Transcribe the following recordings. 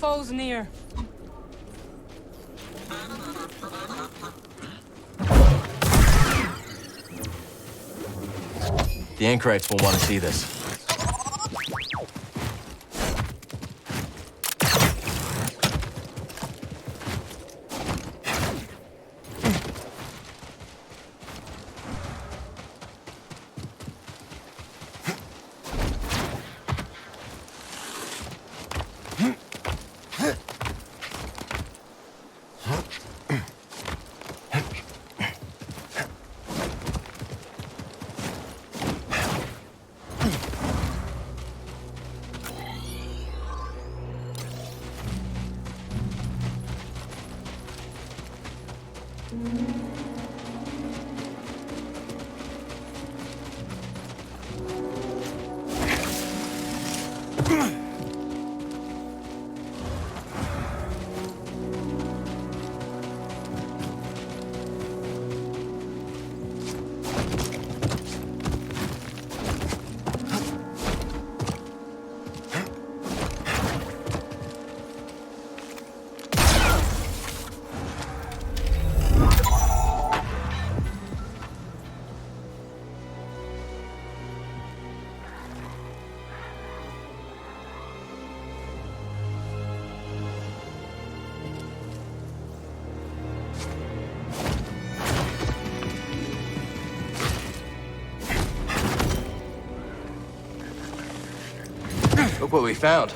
foes near. The anchorites will want to see this. Look what we found.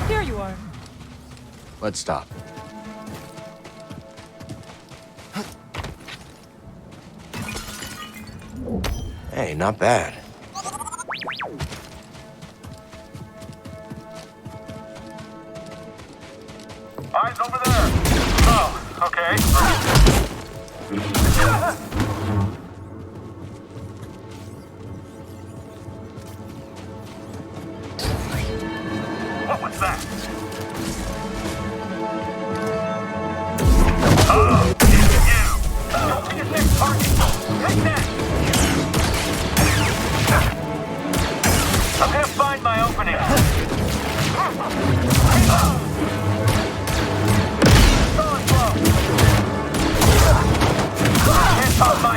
Here you are. Let's stop. Hey, not bad. Eyes over there! Oh, okay. What was that? Oh, it's you! Don't be a next target! Take that! I'm gonna find my opening. Going slow. Can't stop my...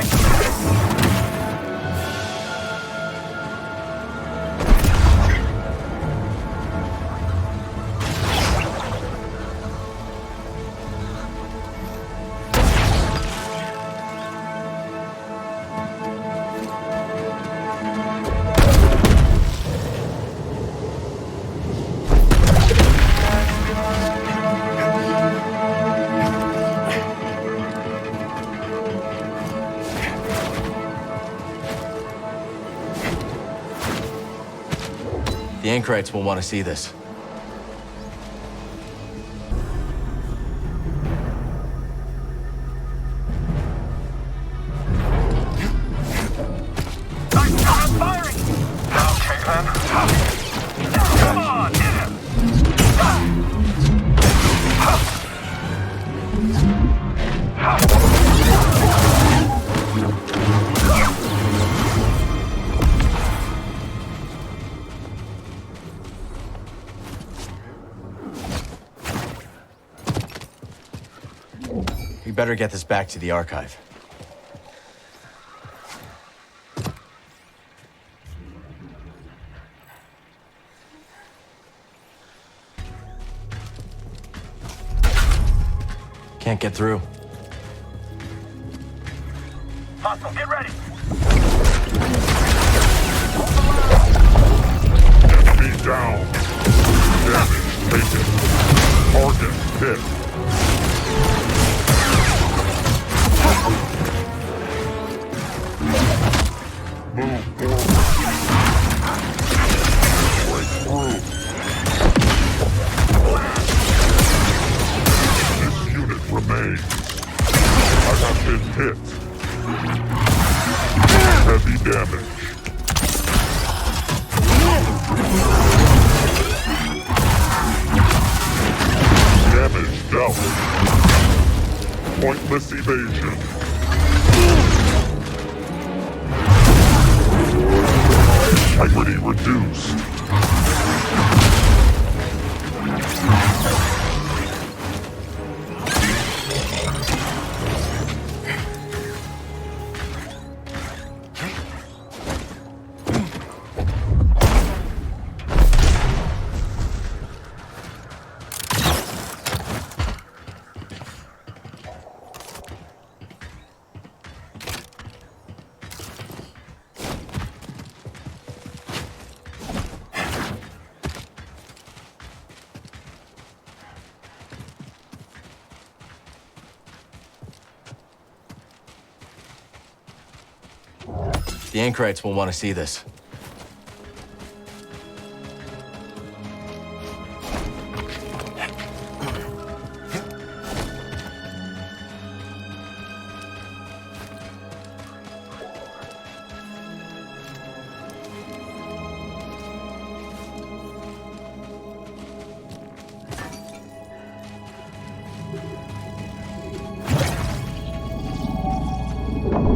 The anchorites will want to see this. I'm firing! Okay, then. Come on, hit him! We better get this back to the archive. Can't get through. Hostile, get ready. Enemy down. Damage taken. Target hit. Move forward. Break through. This unit remains. I have been hit. Heavy damage. Damage dealt. Pointless evasion. Integrity reduced. The anchorites will want to see this.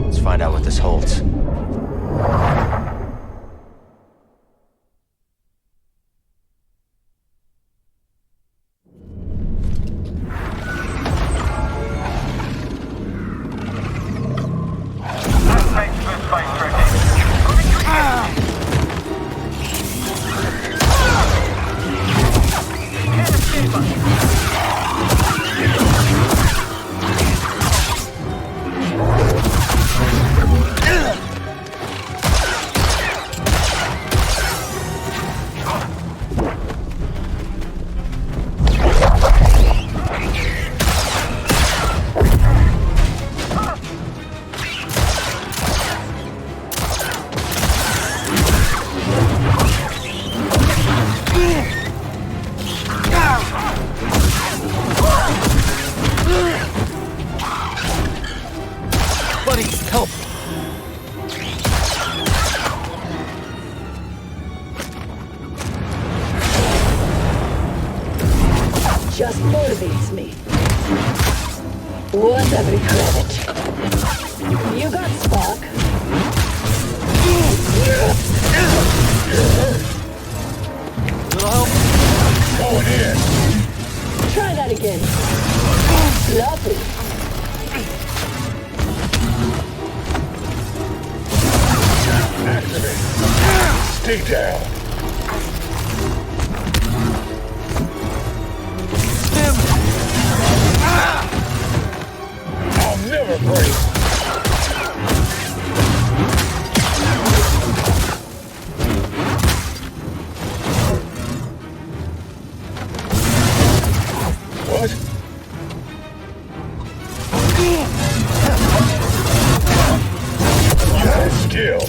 Let's find out what this holds. That makes this fight tricky. Moving to Can't escape us. Buddy, help! Just motivates me. Worth every credit. You got spark. Little help? Going in. Try that again. Lovely. Activate. Stay down. I'll never break. What? Got skill.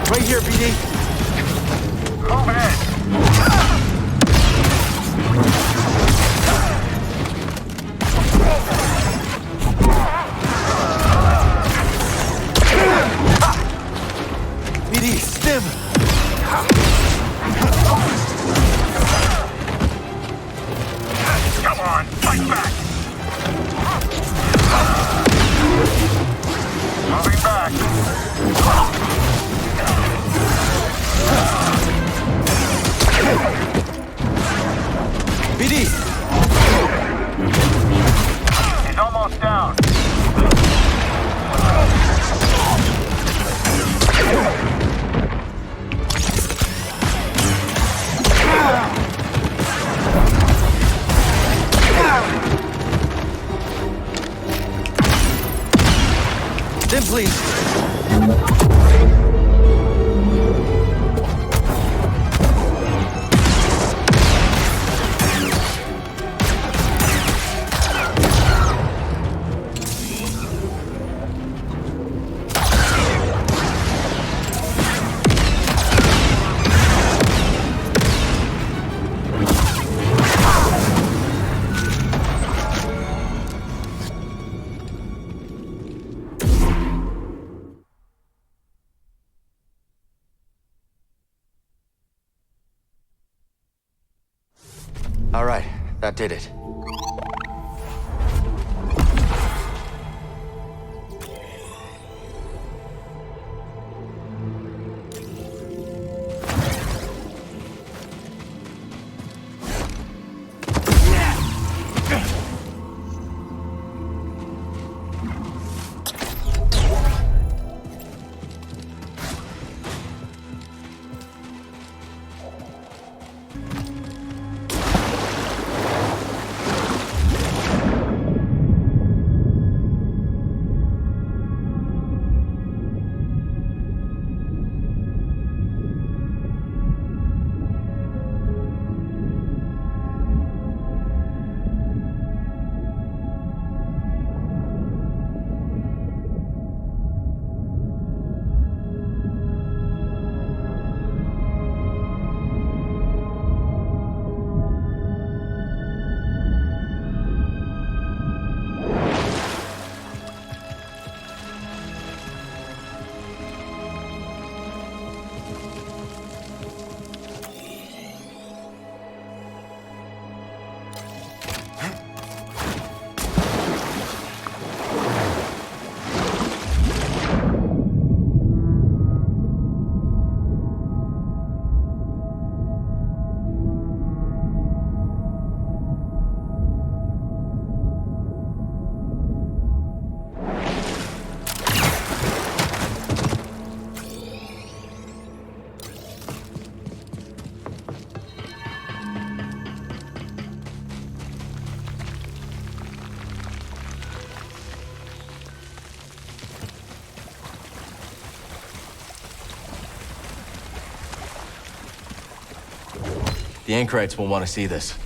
Right here, BD. Move in. BD, stim! Come on, fight back. Moving back. That did it. The anchorites will want to see this.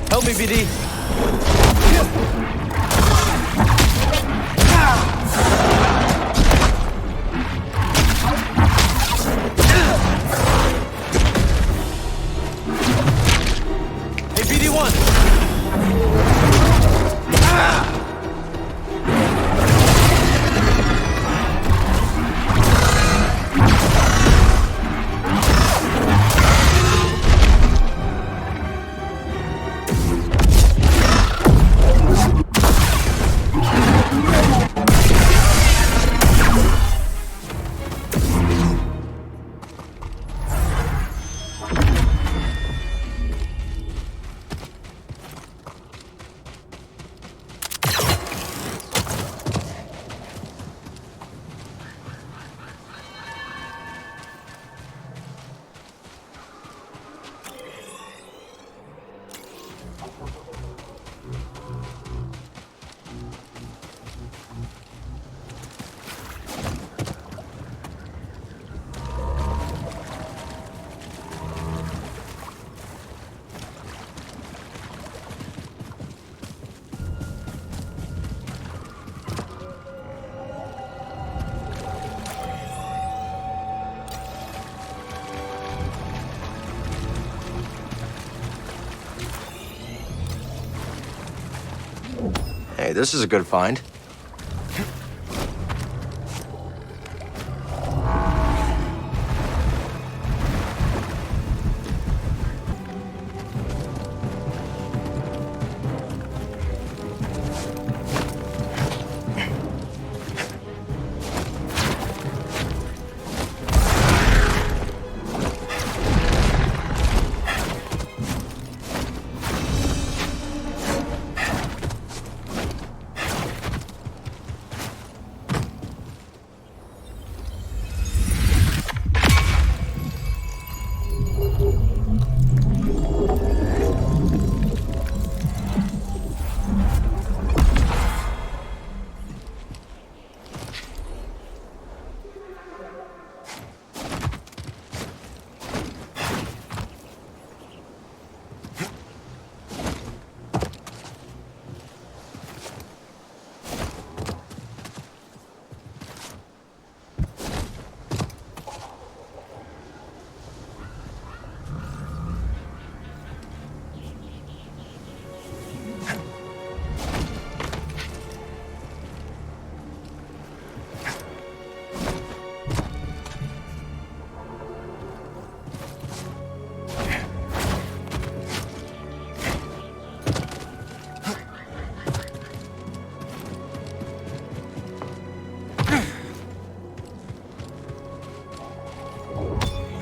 Help me, BD. Hey, BD1. Hey, this is a good find.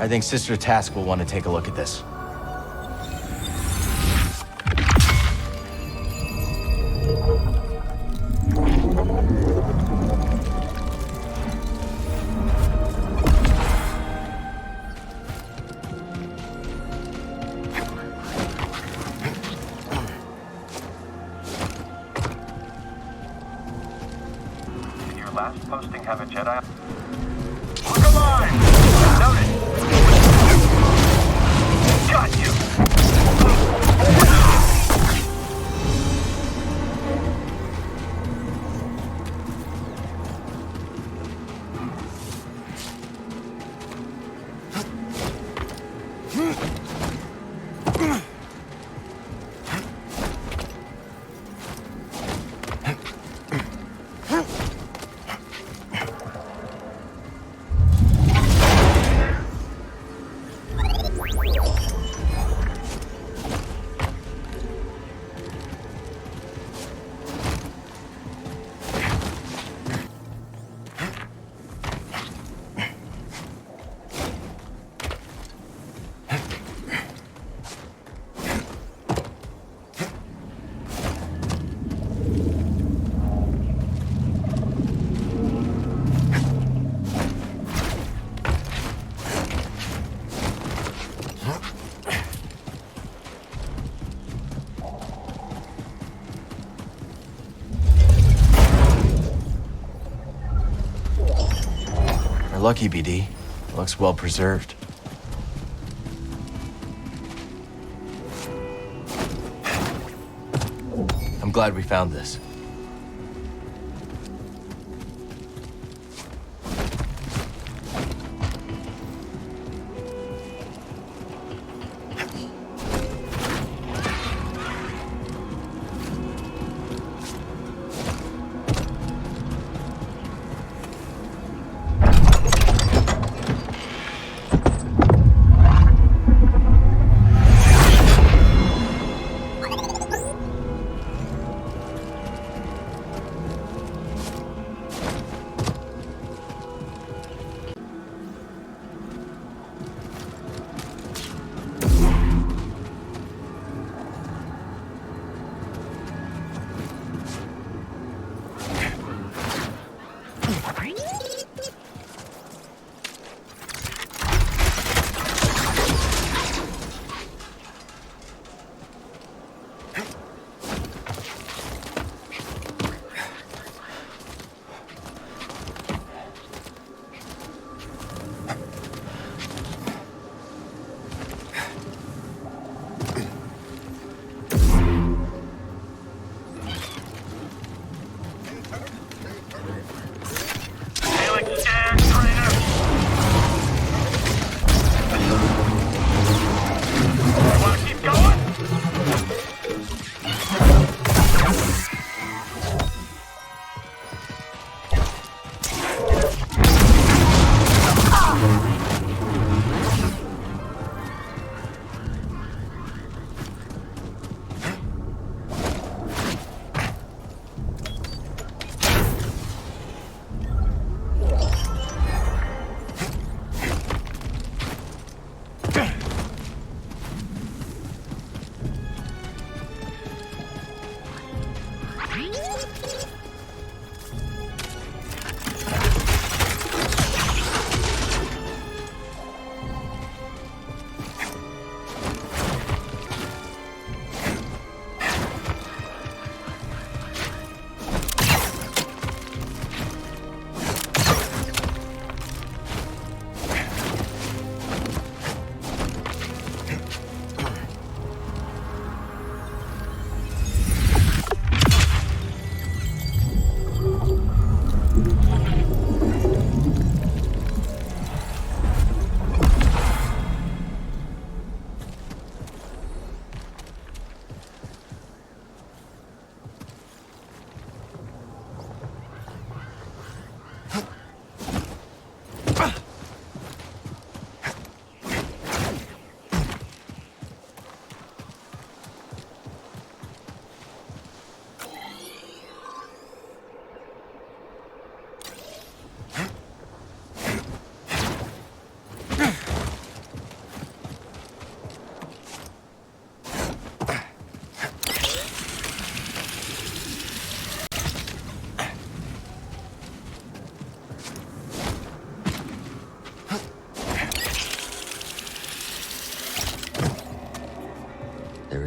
I think Sister Task will want to take a look at this. Did your last posting have a Jedi? Look alive! Noted! Got you! We're lucky, BD. Looks well preserved. I'm glad we found this.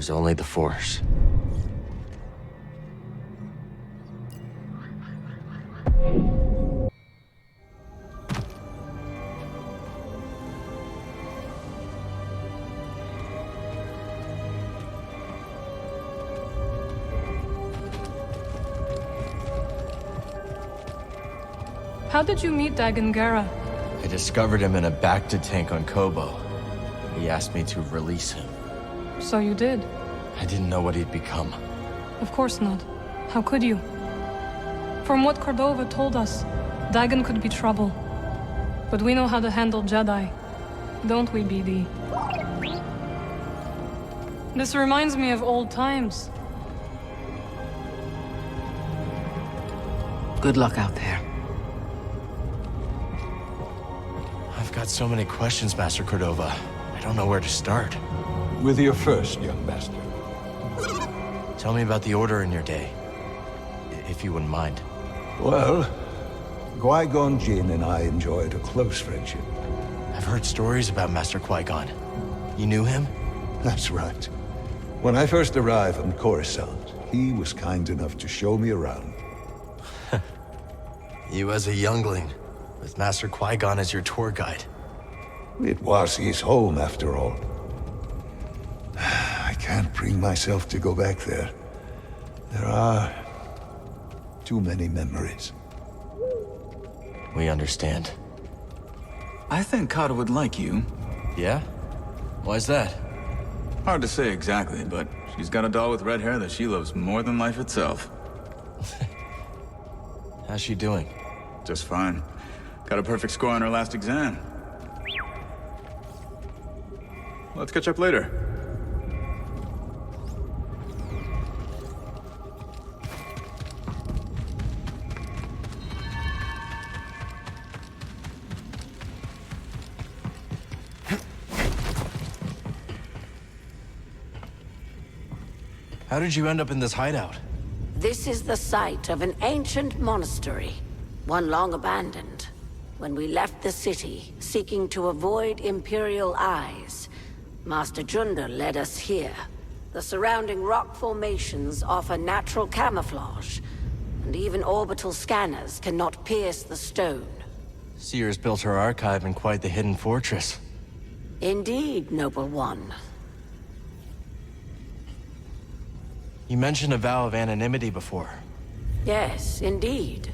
was only the Force. How did you meet Dagan Gera? I discovered him in a Bacta tank on Kobo. He asked me to release him. So you did? I didn't know what he'd become. Of course not. How could you? From what Cordova told us, Dagan could be trouble. But we know how to handle Jedi. Don't we, BD? This reminds me of old times. Good luck out there. I've got so many questions, Master Cordova. I don't know where to start. With your first, young master. Tell me about the Order in your day, if you wouldn't mind. Well, Qui-Gon Jinn and I enjoyed a close friendship. I've heard stories about Master Qui-Gon. You knew him? That's right. When I first arrived on Coruscant, he was kind enough to show me around. You as a youngling, with Master Qui-Gon as your tour guide. It was his home, after all. I can't bring myself to go back there. There are too many memories. We understand. I think Kata would like you. Yeah? Why's that? Hard to say exactly, but she's got a doll with red hair that she loves more than life itself. How's she doing? Just fine. Got a perfect score on her last exam. Let's catch up later. How did you end up in this hideout? This is the site of an ancient monastery, one long abandoned. When we left the city, seeking to avoid Imperial eyes, Master Junda led us here. The surrounding rock formations offer natural camouflage, and even orbital scanners cannot pierce the stone. Seer's built her archive in quite the hidden fortress. Indeed, Noble One. You mentioned a vow of anonymity before. Yes, indeed.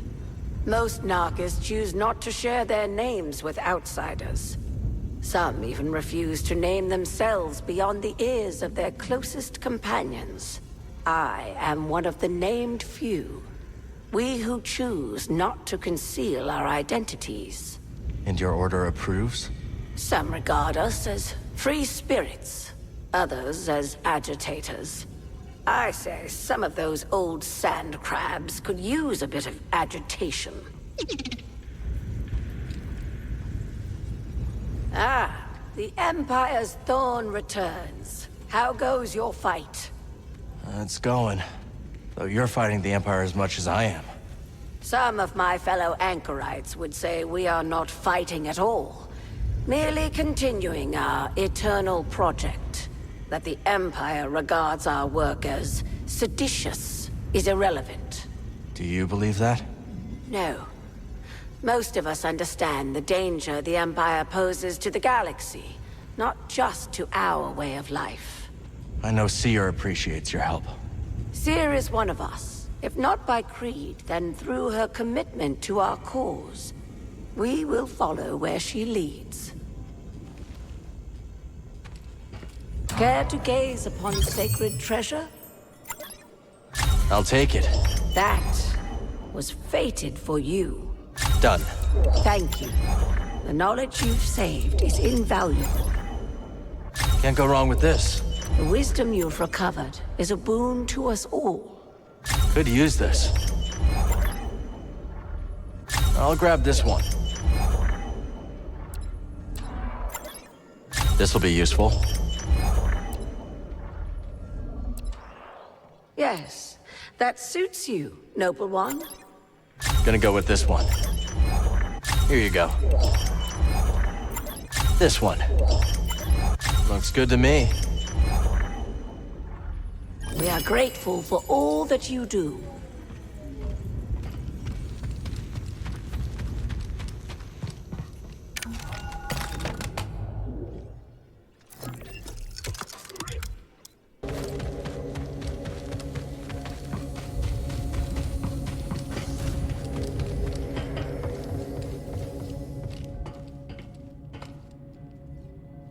Most Narcas choose not to share their names with outsiders. Some even refuse to name themselves beyond the ears of their closest companions. I am one of the named few. We who choose not to conceal our identities. And your order approves? Some regard us as free spirits, others as agitators. I say some of those old sand crabs could use a bit of agitation. Ah, the Empire's Thorn returns. How goes your fight? It's going. Though you're fighting the Empire as much as I am. Some of my fellow anchorites would say we are not fighting at all. Merely continuing our eternal project. That the Empire regards our work as seditious is irrelevant. Do you believe that? No. Most of us understand the danger the Empire poses to the galaxy, not just to our way of life. I know Seer appreciates your help. Seer is one of us, if not by creed, then through her commitment to our cause. We will follow where she leads. Care to gaze upon sacred treasure? I'll take it. That was fated for you. Done. Thank you. The knowledge you've saved is invaluable. Can't go wrong with this. The wisdom you've recovered is a boon to us all. Could use this. I'll grab this one. This'll be useful. Yes, that suits you, Noble One. Gonna go with this one. Here you go. This one. Looks good to me. We are grateful for all that you do.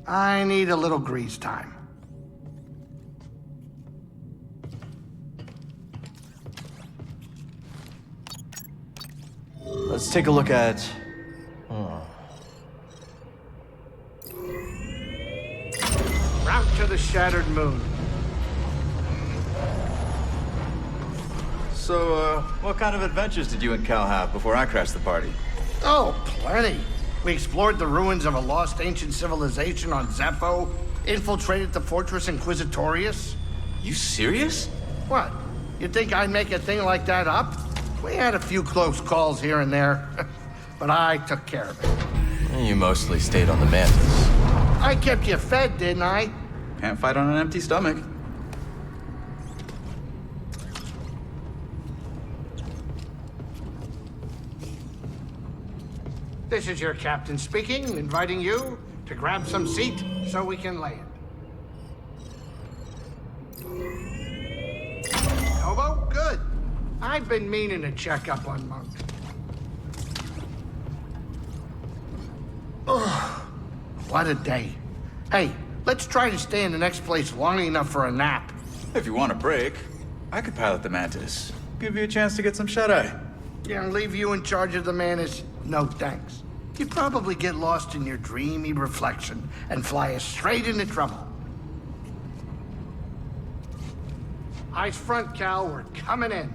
I need a little grease time. Let's take a look at... Route to the Shattered Moon. So, what kind of adventures did you and Cal have before I crashed the party? Oh, plenty. We explored the ruins of a lost ancient civilization on Zepho, infiltrated the Fortress Inquisitorius. You serious? What? You think I'd make a thing like that up? We had a few close calls here and there, but I took care of it. You mostly stayed on the Mantis. I kept you fed, didn't I? Can't fight on an empty stomach. This is your captain speaking, inviting you to grab some seat so we can land. Hobo, good. I've been meaning to check up on Monk. Ugh, what a day. Hey, let's try to stay in the next place long enough for a nap. If you want a break, I could pilot the Mantis. Give you a chance to get some shut-eye. Yeah, and leave you in charge of the Mantis? No thanks. You'd probably get lost in your dreamy reflection and fly us straight into trouble. Eyes front, Cal. We're coming in.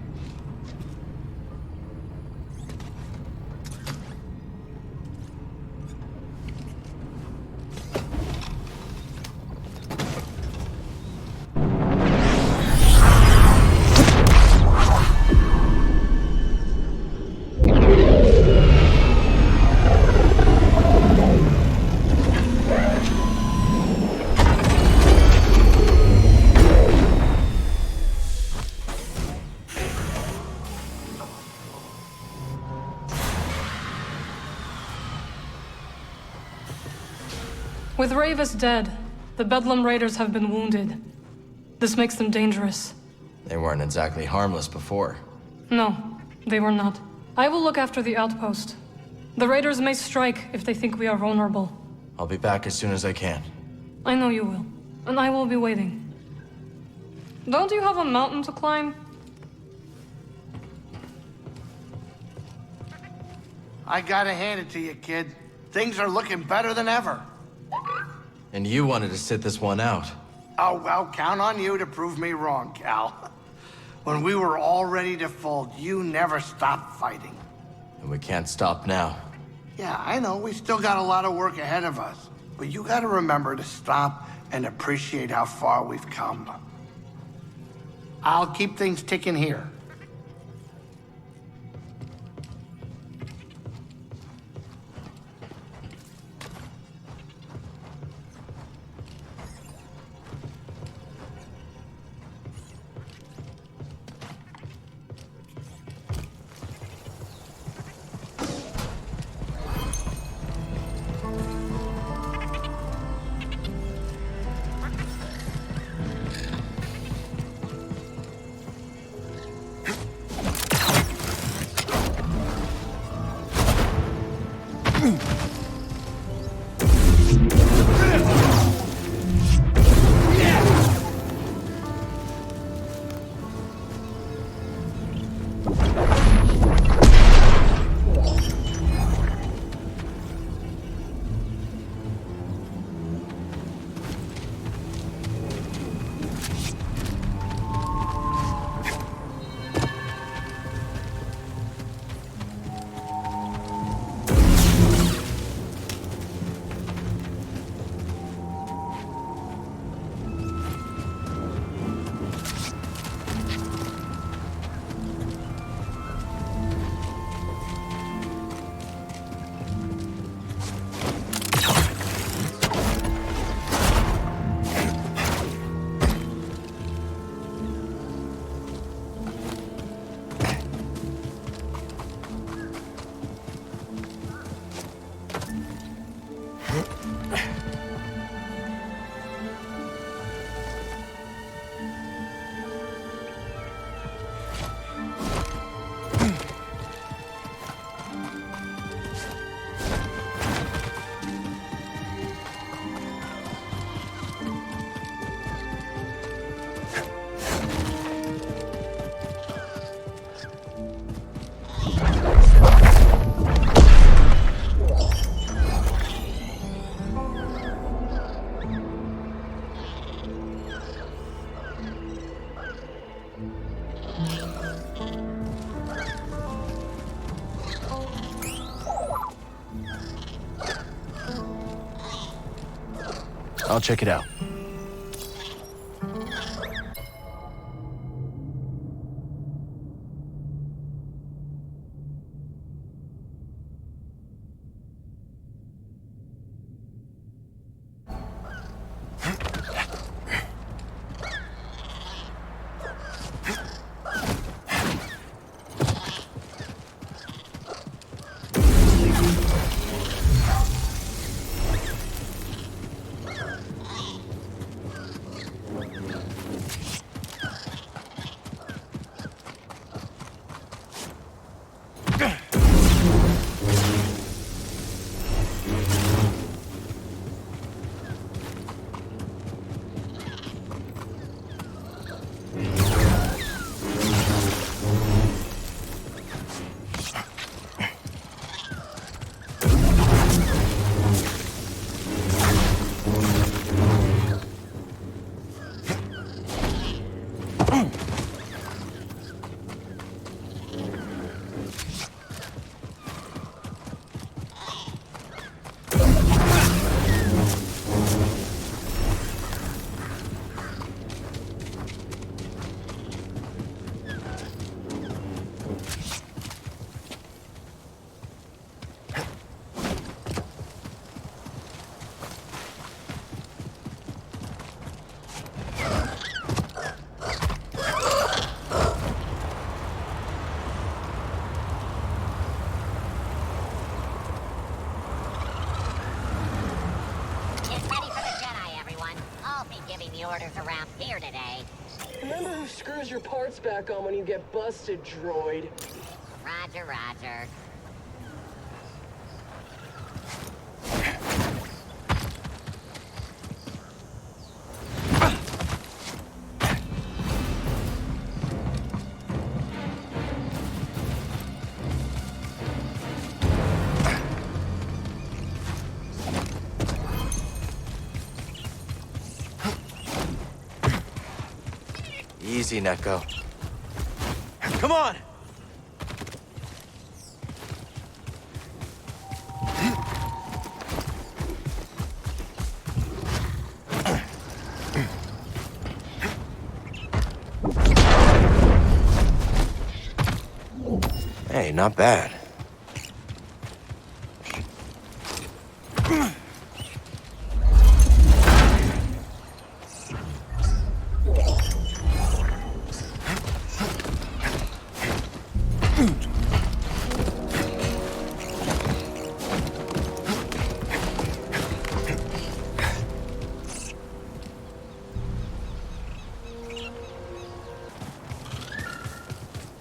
With Ravis dead, the Bedlam Raiders have been wounded. This makes them dangerous. They weren't exactly harmless before. No, they were not. I will look after the outpost. The Raiders may strike if they think we are vulnerable. I'll be back as soon as I can. I know you will, and I will be waiting. Don't you have a mountain to climb? I gotta hand it to you, kid. Things are looking better than ever. And you wanted to sit this one out. Oh, well, count on you to prove me wrong, Cal. When we were all ready to fold, you never stopped fighting. And we can't stop now. Yeah, I know, we still got a lot of work ahead of us. But you gotta remember to stop and appreciate how far we've come. I'll keep things ticking here. I'll check it out. Orders around here today. Remember who screws your parts back on when you get busted, droid. Roger, roger. Easy, Neko. Come on! Hey, not bad.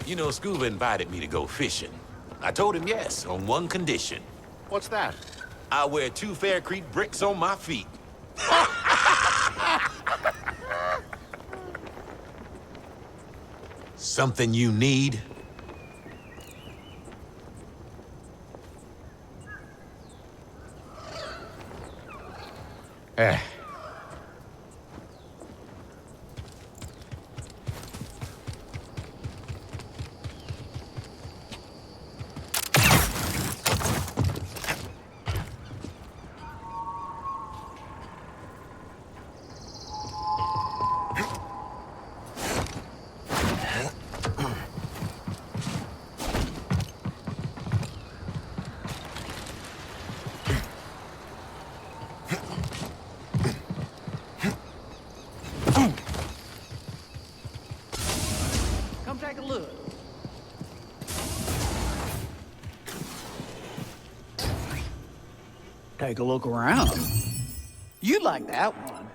You know, Scuba invited me to go fishing. I told him yes, on one condition. What's that? I wear 2 Fair Creek bricks on my feet. Something you need? Come take a look. Take a look around. You like that one.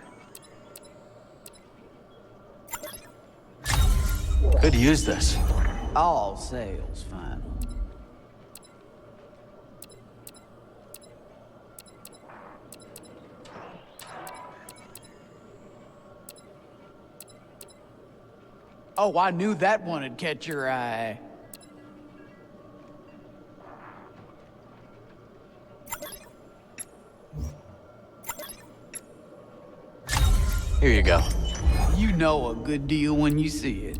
Could use this. All sales final. Oh, I knew that one would catch your eye. Here you go. You know a good deal when you see it.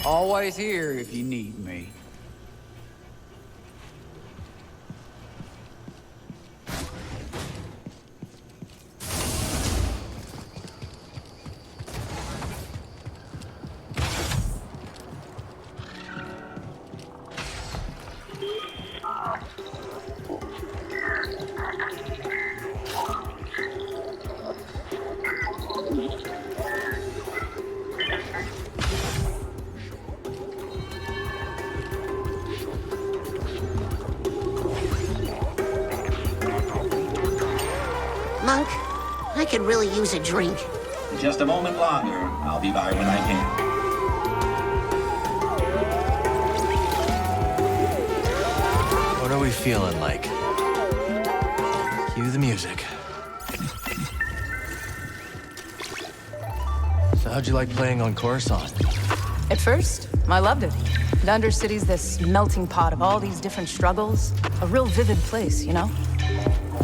Always here if you need me. I could really use a drink. Just a moment longer. I'll be by when I can. What are we feeling like? Cue the music. So how'd you like playing on Coruscant? At first, I loved it. The Undercity's this melting pot of all these different struggles. A real vivid place, you know?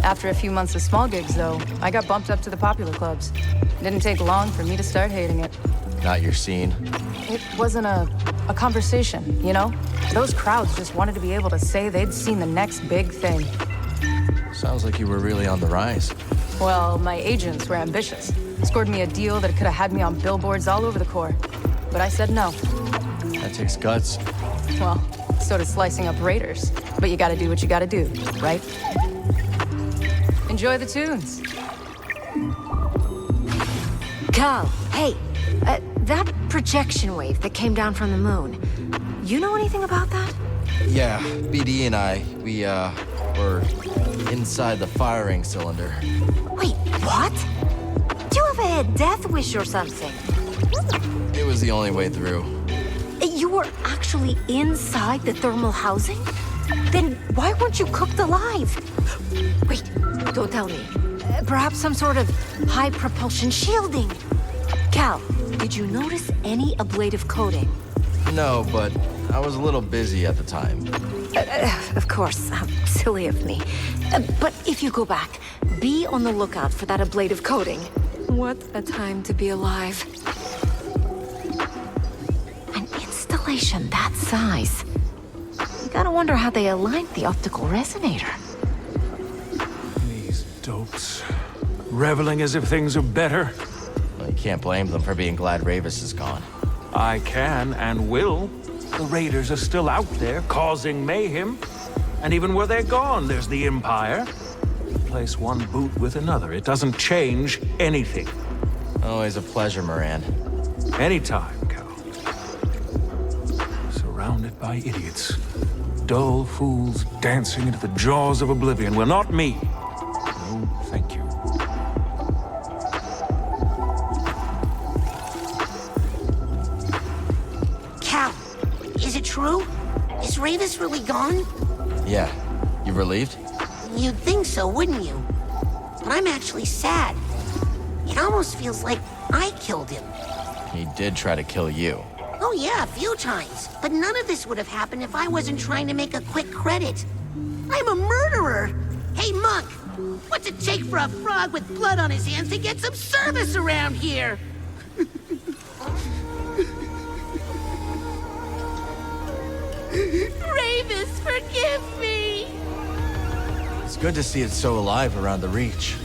After a few months of small gigs, though, I got bumped up to the popular clubs. Didn't take long for me to start hating it. Not your scene. It wasn't a conversation, you know? Those crowds just wanted to be able to say they'd seen the next big thing. Sounds like you were really on the rise. Well, my agents were ambitious. Scored me a deal that could have had me on billboards all over the Corps. But I said no. That takes guts. Well, so does slicing up raiders. But you gotta do what you gotta do, right? Enjoy the tunes. Cal, hey, that projection wave that came down from the moon, you know anything about that? Yeah, BD and I, we, were inside the firing cylinder. Wait, what? Do you have a death wish or something? It was the only way through. You were actually inside the thermal housing? Then why weren't you cooked alive? Wait, don't tell me. Perhaps some sort of high propulsion shielding. Cal, did you notice any ablative coating? No, but I was a little busy at the time. Of course, how silly of me. But if you go back, be on the lookout for that ablative coating. What a time to be alive. An installation that size. You gotta wonder how they aligned the optical resonator. These dopes. Reveling as if things are better. Well, you can't blame them for being glad Ravis is gone. I can and will. The Raiders are still out there, causing mayhem. And even where they're gone, there's the Empire. Replace one boot with another. It doesn't change anything. Always a pleasure, Moran. Anytime, Cal. Surrounded by idiots. Dull fools dancing into the jaws of oblivion. Well, not me. No, thank you. Cal, is it true? Is Ravis really gone? Yeah. You relieved? You'd think so, wouldn't you? But I'm actually sad. It almost feels like I killed him. He did try to kill you. Oh yeah, a few times. But none of this would have happened if I wasn't trying to make a quick credit. I'm a murderer! Hey, Monk! What's it take for a frog with blood on his hands to get some service around here? Ravis, forgive me! It's good to see it so alive around the Reach.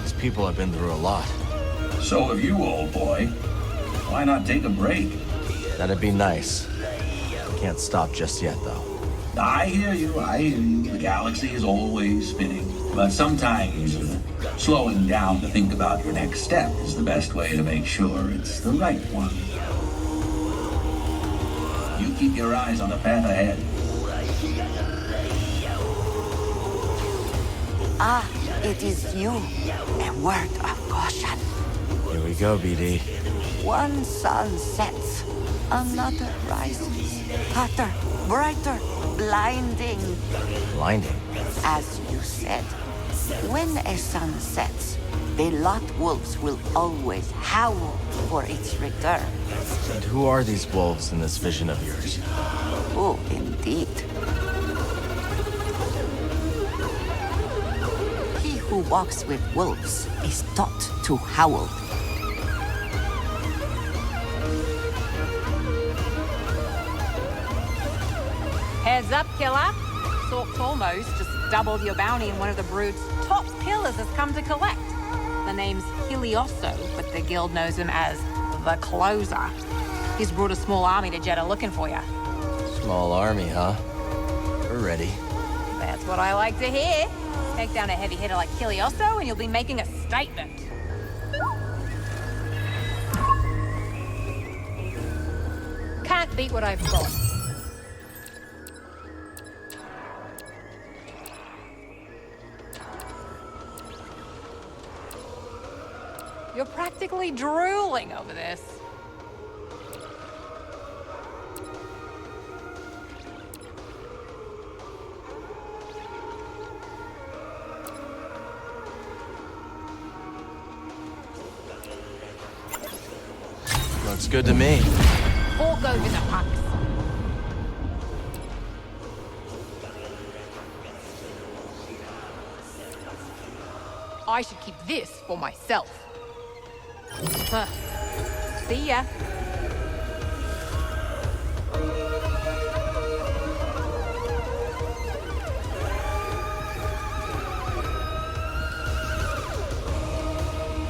These people have been through a lot. So have you, old boy. Why not take a break? That'd be nice. Can't stop just yet, though. I hear you, I hear you. The galaxy is always spinning. But sometimes slowing down to think about your next step is the best way to make sure it's the right one. You keep your eyes on the path ahead. Ah, it is you. A word of caution. Here we go, BD. One sun sets, another rises. Hotter, brighter, blinding. Blinding? As you said, when a sun sets, the lot wolves will always howl for its return. And who are these wolves in this vision of yours? Oh, indeed. He who walks with wolves is taught to howl. Heads up, killer. Sork's almost just doubled your bounty and one of the brood's top killers has come to collect. The name's Hilioso, but the guild knows him as the Closer. He's brought a small army to Jeddah looking for you. Small army, huh? We're ready. That's what I like to hear. Take down a heavy hitter like Hilioso and you'll be making a statement. Can't beat what I've got. You're practically drooling over this. Looks good to me. Fork over the pucks. I should keep this for myself. Huh. See ya.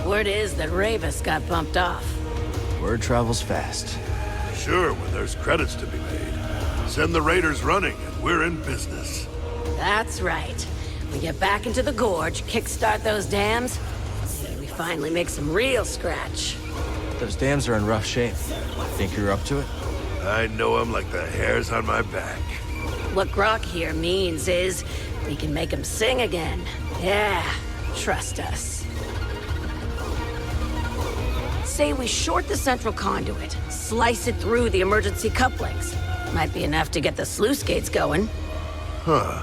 Word is that Ravis got bumped off. Word travels fast. Sure, when there's credits to be made. Send the raiders running, and we're in business. That's right. We get back into the gorge, kickstart those dams. Maybe we finally make some real scratch. Those dams are in rough shape. Think you're up to it? I know 'em like the hairs on my back. What Grok here means is we can make them sing again. Yeah, trust us. Say we short the central conduit, slice it through the emergency couplings. Might be enough to get the sluice gates going. Huh.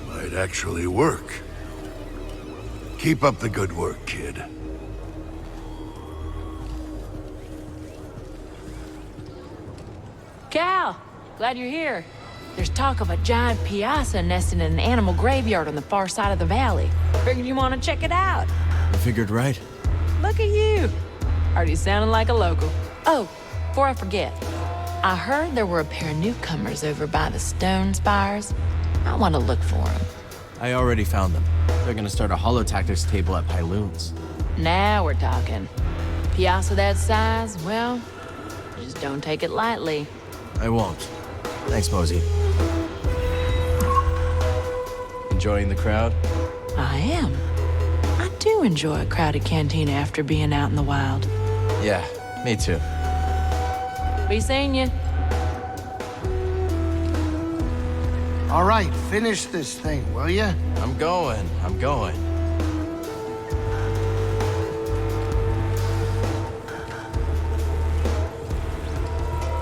Might actually work. Keep up the good work, kid. Cal, glad you're here. There's talk of a giant piazza nesting in an animal graveyard on the far side of the valley. Figured you want to check it out. You figured right. Look at you. Already sounding like a local. Oh, before I forget, I heard there were a pair of newcomers over by the stone spires. I want to look for them. I already found them. They're gonna start a holotactics table at Pyloon's. Now we're talking. Piazza that size, well, just don't take it lightly. I won't. Thanks, Mosey. Enjoying the crowd? I am. I do enjoy a crowded cantina after being out in the wild. Yeah, me too. Be seeing you. All right, finish this thing, will ya? I'm going.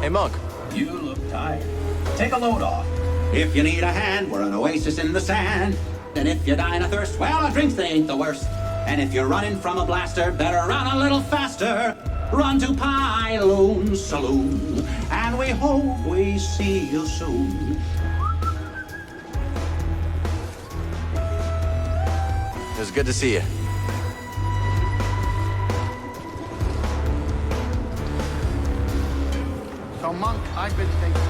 Hey, Monk. You look tired. Take a load off. If you need a hand, we're an oasis in the sand. And if you're dying of thirst, well, our drinks, they ain't the worst. And if you're running from a blaster, better run a little faster. Run to Pyloon's Saloon, and we hope we see you soon. It was good to see you. So, Monk, I've been thinking.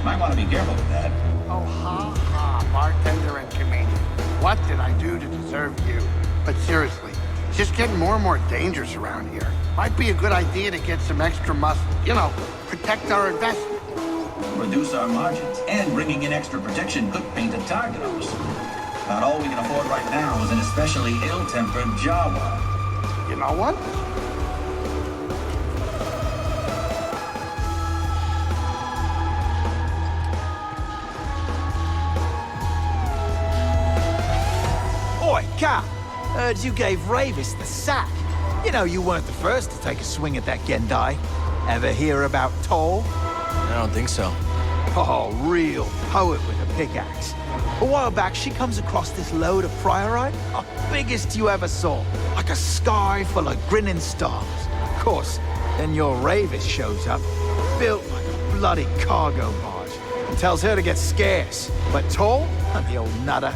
Might want to be careful with that. Oh, ha, bartender and comedian. What did I do to deserve you? But seriously, it's just getting more and more dangerous around here. Might be a good idea to get some extra muscle. You know, protect our investment. Reduce our margins, and bringing in extra protection could paint a target on us. About all we can afford right now is an especially ill-tempered Jawa. You know what? Oi, Cal! Heard you gave Ravis the sack. You know you weren't the first to take a swing at that Gendai. Ever hear about Toll? I don't think so. Oh, real poet with a pickaxe. A while back, she comes across this load of priorite. Oh, biggest you ever saw. Like a sky full of grinning stars. Of course, then your Ravis shows up, built like a bloody cargo barge, and tells her to get scarce. But Toll, the old nutter,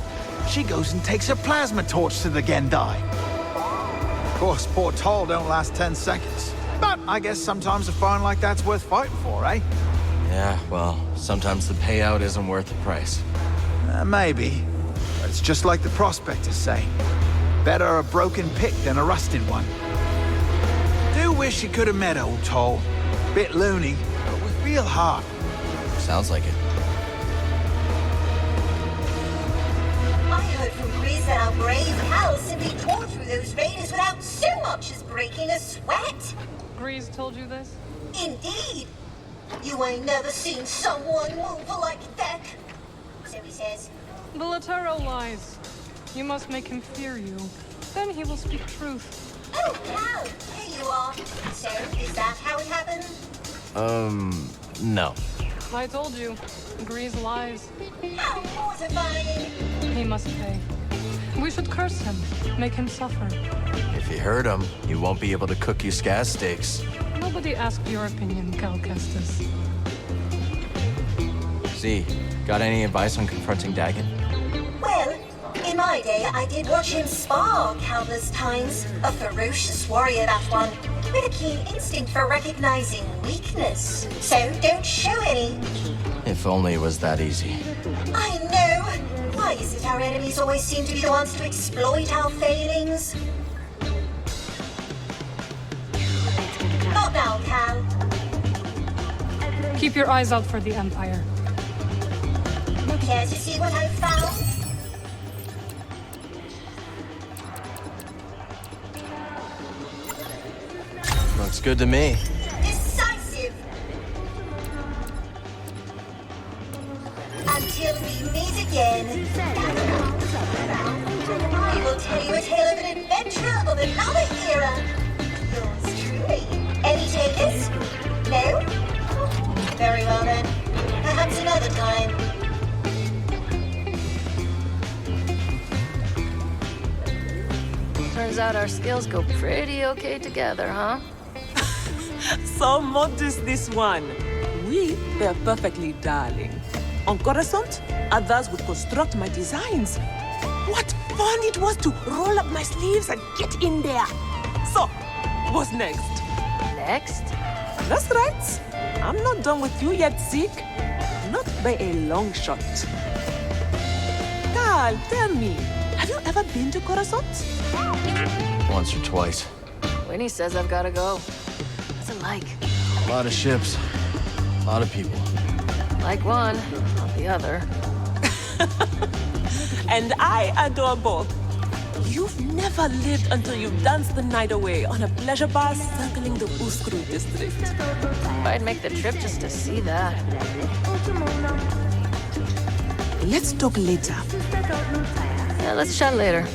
she goes and takes a plasma torch to the Gendai. Of course, poor Toll don't last 10 seconds. But I guess sometimes a find like that's worth fighting for, eh? Yeah, well, sometimes the payout isn't worth the price. Maybe. But it's just like the prospectors say. Better a broken pick than a rusted one. Do wish you could have met old Toll. Bit loony, but with real heart. Sounds like it. I heard from Grizz that our brave Hal simply tore through those raiders without so much as breaking a sweat. Grease told you this? Indeed. You ain't never seen someone move like that. So he says. The Latero lies. You must make him fear you. Then he will speak truth. Oh, Cal, here you are. So, is that how it happened? No. I told you. Grease lies. How mortifying! He must pay. We should curse him. Make him suffer. If you hurt him, he won't be able to cook you scaz steaks. Nobody asked your opinion, Cal Kestis. Z, got any advice on confronting Dagon? Well, in my day, I did watch him spar countless times. A ferocious warrior, that one, with a keen instinct for recognizing weakness. So don't show any. If only it was that easy. I know. Why is it our enemies always seem to be the ones to exploit our failings? Not now, Cal. Keep your eyes out for the Empire. Care to see what I've found? Looks good to me. Decisive. Until we meet again, I will tell you a tale of an adventure of another era. Yours truly. Any takers? No? Very well then. Perhaps another time. Turns out our skills go pretty okay together, huh? So modest, this one. We were perfectly darling. On Coruscant, others would construct my designs. What fun it was to roll up my sleeves and get in there. So, what's next? Next? That's right. I'm not done with you yet, Zeke. Not by a long shot. Carl, tell me, have you ever been to Coruscant? Once or twice. Winnie says I've gotta go. What's it like? A lot of ships. A lot of people. Like one, not the other. And I adore both. You've never lived until you've danced the night away on a pleasure bar circling the Uskru district. I'd make the trip just to see that. Let's talk later. Yeah, let's chat later.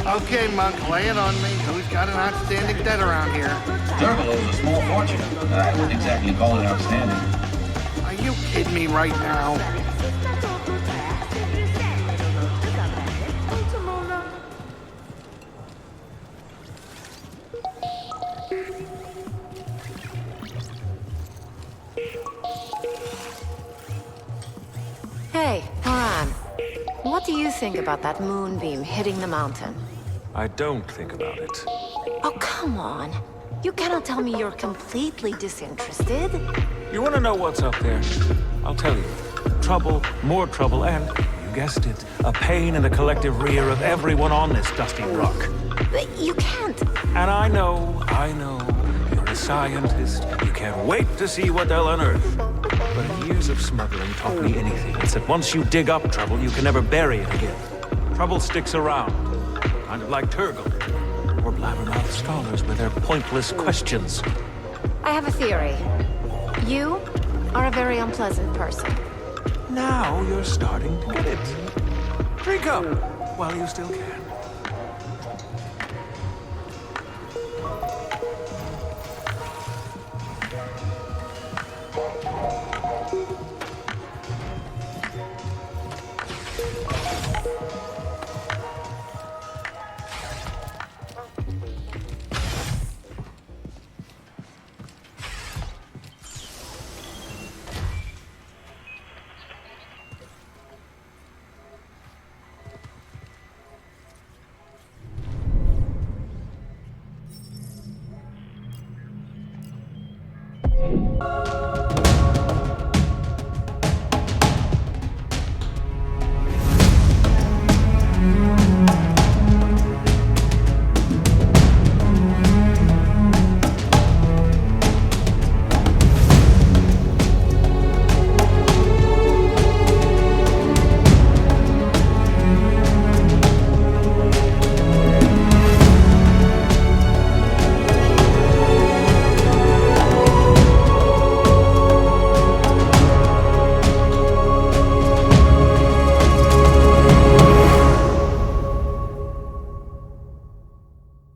Okay, Monk, lay it on me. Who's got an outstanding debt around here? Durgal owes a small fortune. I wouldn't exactly call it outstanding. Are you kidding me right now? Hey, Moran. What do you think about that moonbeam hitting the mountain? I don't think about it. Oh, come on. You cannot tell me you're completely disinterested. You want to know what's up there? I'll tell you. Trouble, more trouble, and, you guessed it, a pain in the collective rear of everyone on this dusty rock. But you can't. And I know, you're a scientist. You can't wait to see what they'll unearth. But if years of smuggling taught me anything, it's that once you dig up trouble, you can never bury it again. Trouble sticks around, kind of like Turgle, or blabbermouth scholars with their pointless questions. I have a theory. You are a very unpleasant person. Now you're starting to get it. Drink up while you still can.